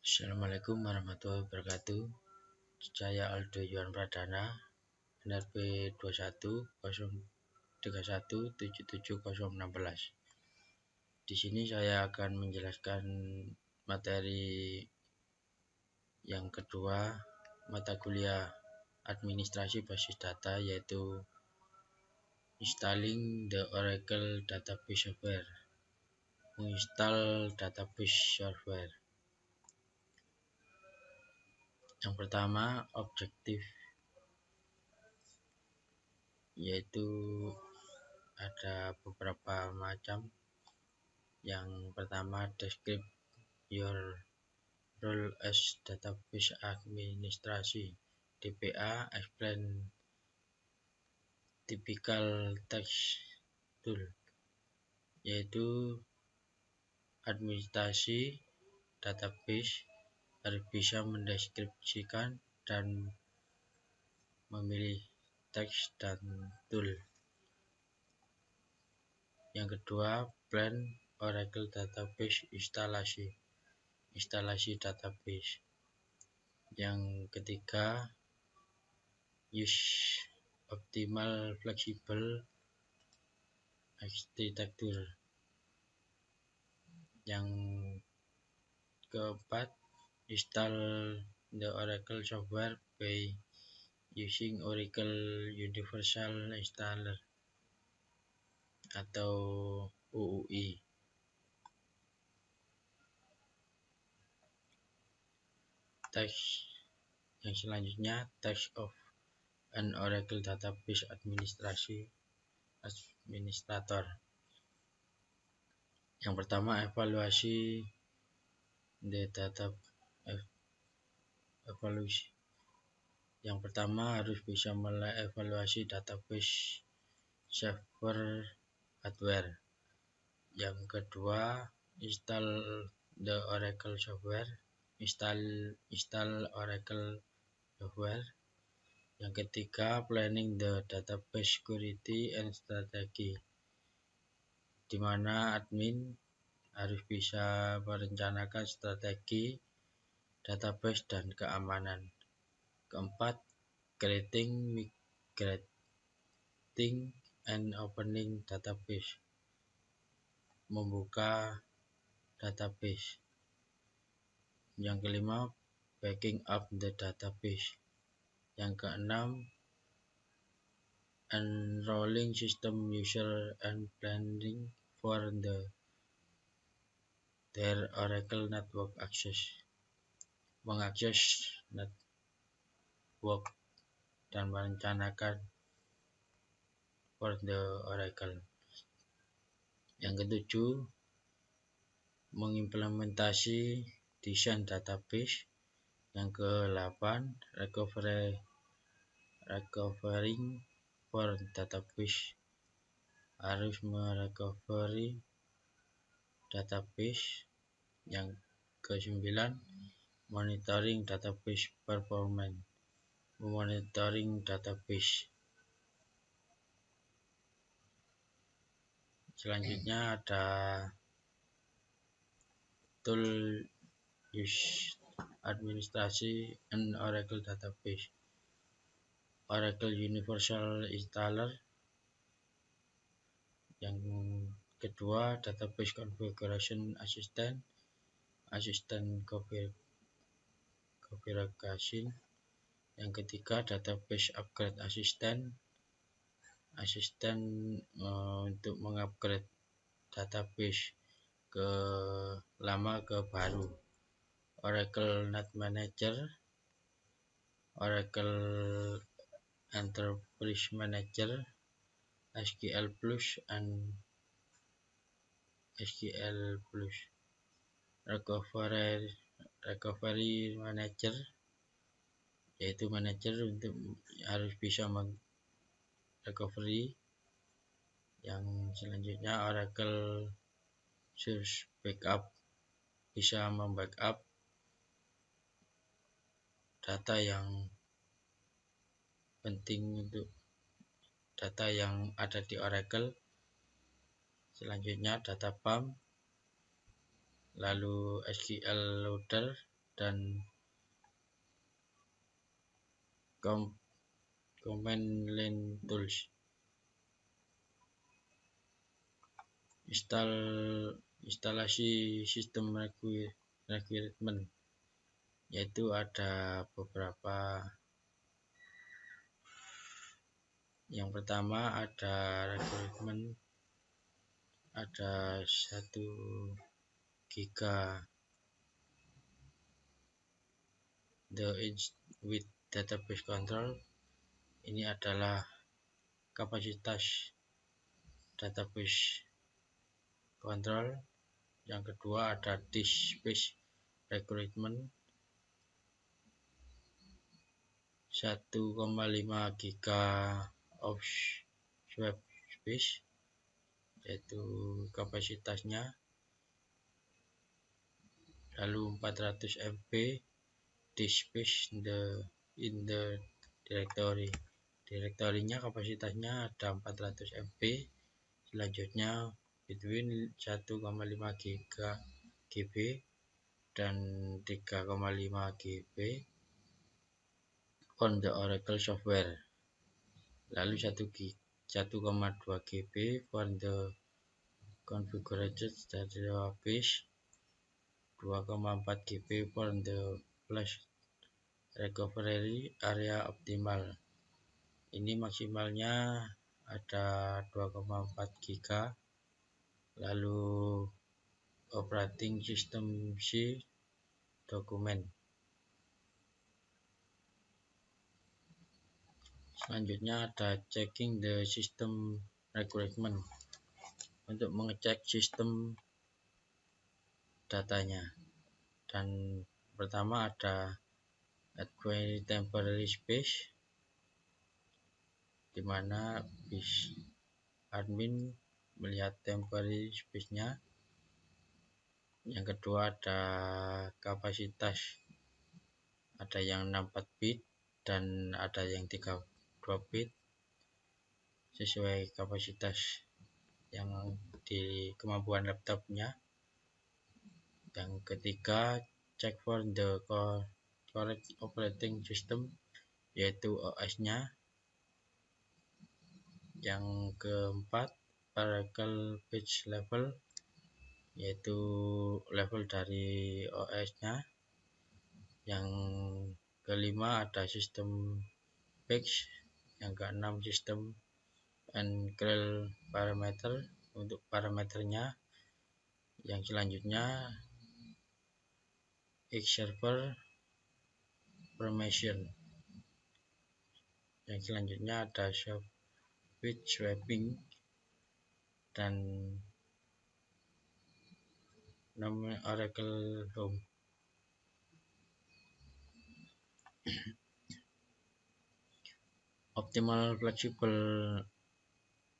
Assalamualaikum warahmatullahi wabarakatuh. Saya Aldo Yuan Pradana, NRP 2103177016. Di sini saya akan menjelaskan materi yang kedua, mata kuliah administrasi basis data, yaitu Installing the Oracle Database Software, menginstal database software. Yang pertama, objektif, yaitu ada beberapa macam. Yang pertama, describe your role as database administrasi. DPA, explain typical task tool, yaitu administrasi database harus bisa mendeskripsikan dan memilih teks dan tool. Yang kedua, plan Oracle Database instalasi database. Yang ketiga, use optimal flexible architecture. Yang keempat, install the Oracle software by using Oracle Universal Installer atau UUI. Teks yang selanjutnya, text of an Oracle Database Administrator. Yang pertama, evaluasi the data. Yang pertama, harus bisa mengevaluasi database software hardware. Yang kedua, install the Oracle software, install Oracle software. Yang ketiga, planning the database security and strategy, di mana admin harus bisa merencanakan strategi database dan keamanan. Keempat, creating, migrating, and opening database, membuka database. Yang kelima, backing up the database. Yang keenam, enrolling system user and planning for their Oracle network access, mengakses network dan merencanakan for the Oracle. Yang ketujuh, mengimplementasi desain database. Yang ke-8, recovering for database, harus merecovery database. Yang ke-9, monitoring database performance, memonitoring database. Selanjutnya ada tool use administrasi and Oracle database. Oracle Universal Installer. Yang kedua, database configuration assistant configuration. Yang ketiga, database upgrade assistant untuk mengupgrade database ke lama ke baru. Oracle Net Manager, Oracle Enterprise Manager, SQL Plus, and SQL Plus. Recovery Manager, yaitu manager untuk harus bisa recovery. Yang selanjutnya, Oracle Source Backup, bisa membackup data yang penting untuk data yang ada di Oracle. Selanjutnya, data pump, lalu SQL Loader, dan command line tools. Instalasi sistem requirement, yaitu ada beberapa. Yang pertama ada requirement, ada 1 giga the inch with database control. Ini adalah kapasitas database control. Yang kedua ada disk space requirement 1,5 giga of swap space, yaitu kapasitasnya. Lalu 400 MB disk space in the directory. Direktorinya kapasitasnya ada 400 MB. Selanjutnya between 1,5 GB dan 3,5 GB on the Oracle software. Lalu 1,2 GB for the configured database, 2,4 GB for the flash recovery area optimal. Ini maksimalnya ada 2,4 GB. Lalu operating system C dokumen. Selanjutnya ada checking the system requirement, untuk mengecek sistem datanya. Dan pertama ada acquire temporary space, di mana admin melihat temporary space-nya. Yang kedua ada kapasitas, ada yang 64 bit dan ada yang 32 bit sesuai kapasitas yang di kemampuan laptopnya. Yang ketiga, check for the correct operating system, yaitu OS-nya. Yang keempat, Oracle patch level, yaitu level dari OS-nya. Yang kelima ada system patch. Yang keenam system and curl parameter, untuk parameternya. Yang selanjutnya X server permission. Yang selanjutnya ada switch swapping dan nama Oracle Home. Optimal Flexible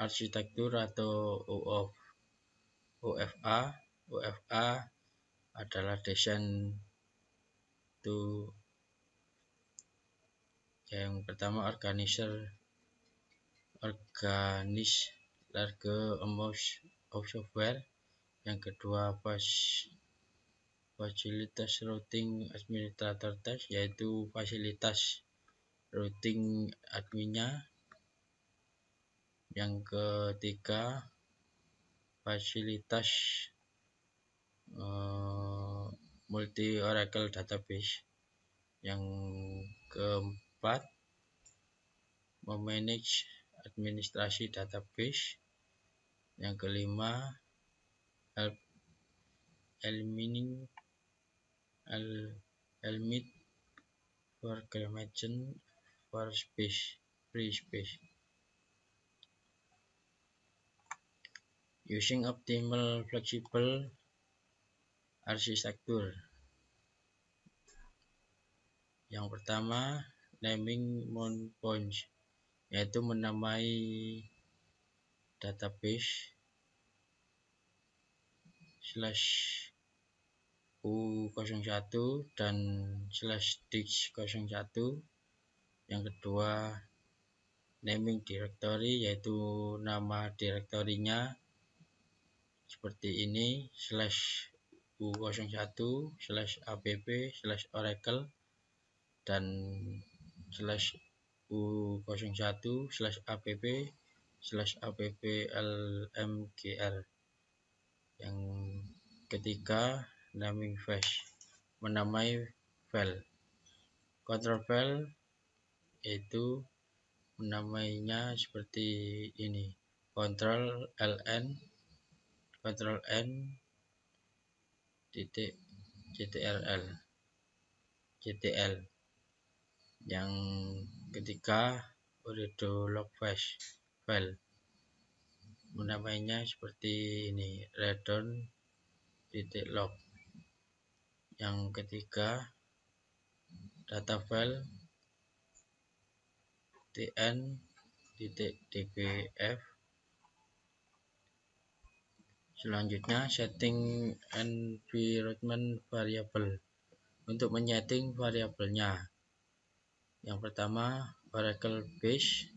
Architecture atau OFA. OFA adalah desain to yang pertama organize large amount of software. Yang kedua fasilitas routing administrator task, yaitu fasilitas routing adminnya. Yang ketiga fasilitas multi Oracle database. Yang keempat memanage administrasi database. Yang kelima eliminate proclamation for free space. Using optimal flexible architecture. Yang pertama, naming mount points, yaitu menamai database /u01 dan /disk01. Yang kedua, naming directory, yaitu nama direktorinya seperti ini u01/app/oracle dan /u01/app/applmgr. Yang ketiga, naming file, menamai file. Control file yaitu menamainya seperti ini: Ctrl ln Ctrl n .ctl. Yang ketiga, log file, menamainya seperti ini: redon.log. Yang ketiga, data file tn.dbf. Selanjutnya, setting environment variable, untuk menyeting variabelnya. Yang pertama, Oracle base,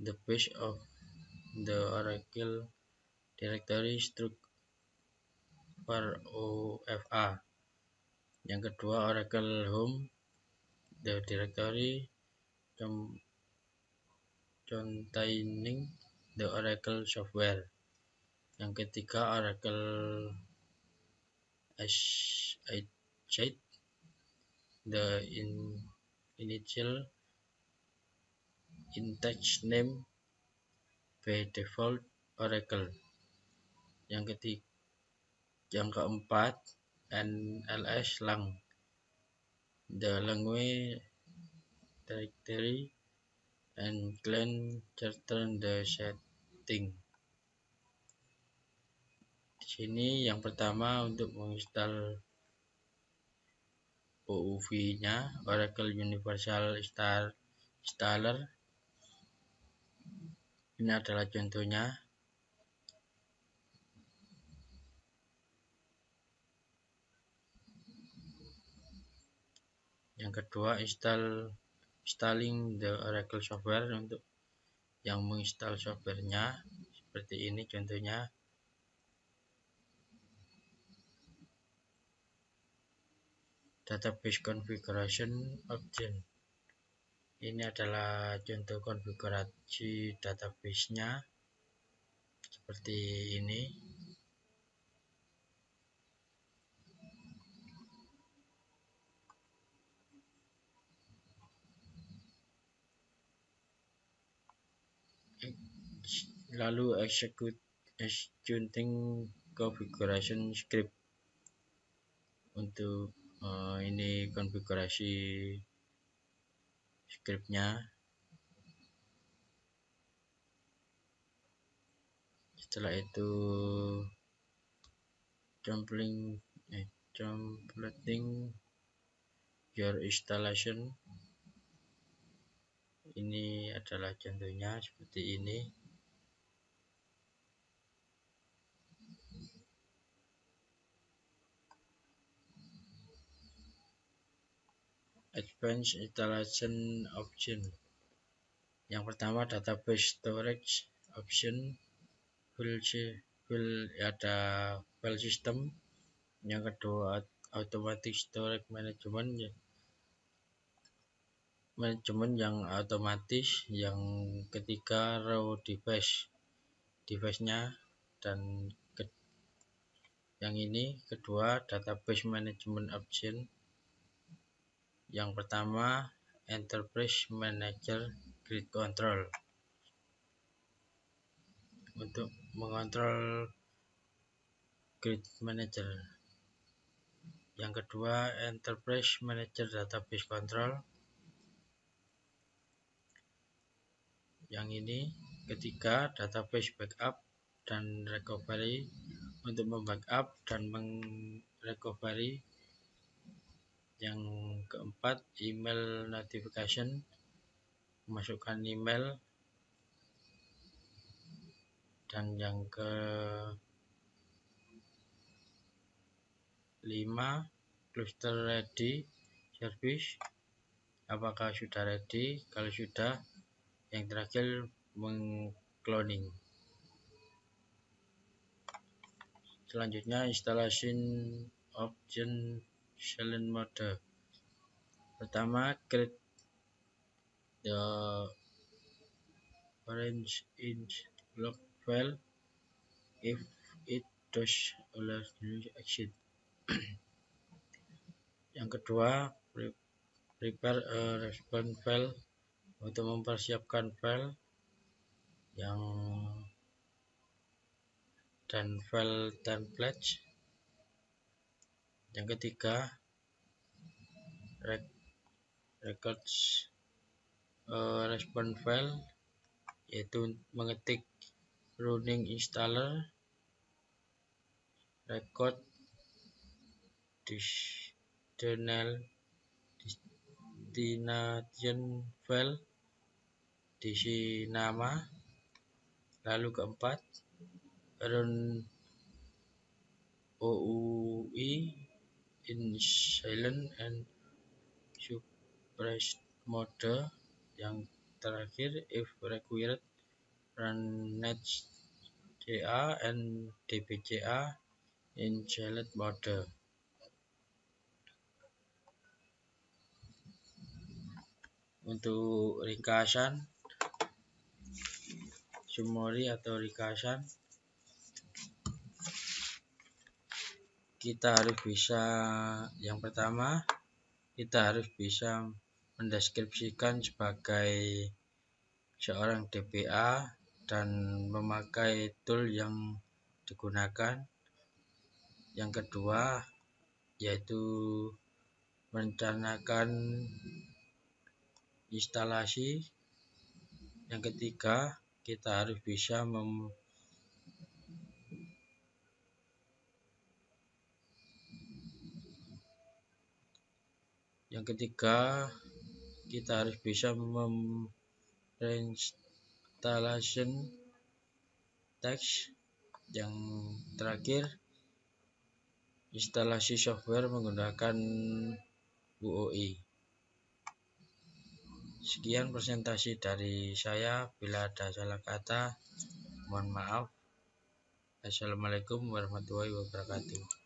the base of the Oracle directory structure OFA. Yang kedua, Oracle home, the directory containing the Oracle software. Yang ketiga, Oracle site, the initial in-text name by default Oracle. Yang keempat, NLS lang, the language directory and client certain the setting. Di sini yang pertama, untuk menginstal OUV-nya, Oracle Universal Installer. Ini adalah contohnya. Yang kedua, installing the Oracle software, untuk yang menginstal softwarenya seperti ini contohnya. Database configuration option, ini adalah contoh konfigurasi database-nya seperti ini. Lalu executing configuration script, untuk ini konfigurasi scriptnya. Setelah itu completing your installation. Ini adalah contohnya seperti ini. Advanced installation option. Yang pertama, database storage option, ada file system. Yang kedua, automatic storage management yang otomatis. Yang ketiga, raw device-nya. Dan yang ini kedua, database management option. Yang pertama, Enterprise Manager Grid Control, untuk mengontrol Grid Manager. Yang kedua, Enterprise Manager Database Control. Yang ini ketiga, Database Backup dan Recovery, untuk membackup dan merecovery. Yang keempat, email notification, memasukkan email. Dan yang kelima, cluster ready service, apakah sudah ready. Kalau sudah, yang terakhir, mengcloning. Selanjutnya installation of silent mode. Pertama, create the orange inch log file if it does already exist. Yang kedua, prepare a response file untuk mempersiapkan file yang dan file template. Yang ketiga, records response file, yaitu mengetik running installer, record destination file, diisi nama. Lalu keempat, run OUI in silent and suppressed mode. Yang terakhir, if required, run netca and dbca in silent mode. Untuk ringkasan, summary atau ringkasan, yang pertama, kita harus bisa mendeskripsikan sebagai seorang DBA dan memakai tool yang digunakan. Yang kedua, yaitu merencanakan instalasi. Yang ketiga, kita harus bisa menginstalasi teks. Yang terakhir, instalasi software menggunakan UOI. Sekian presentasi dari saya. Bila ada salah kata, mohon maaf. Assalamualaikum warahmatullahi wabarakatuh.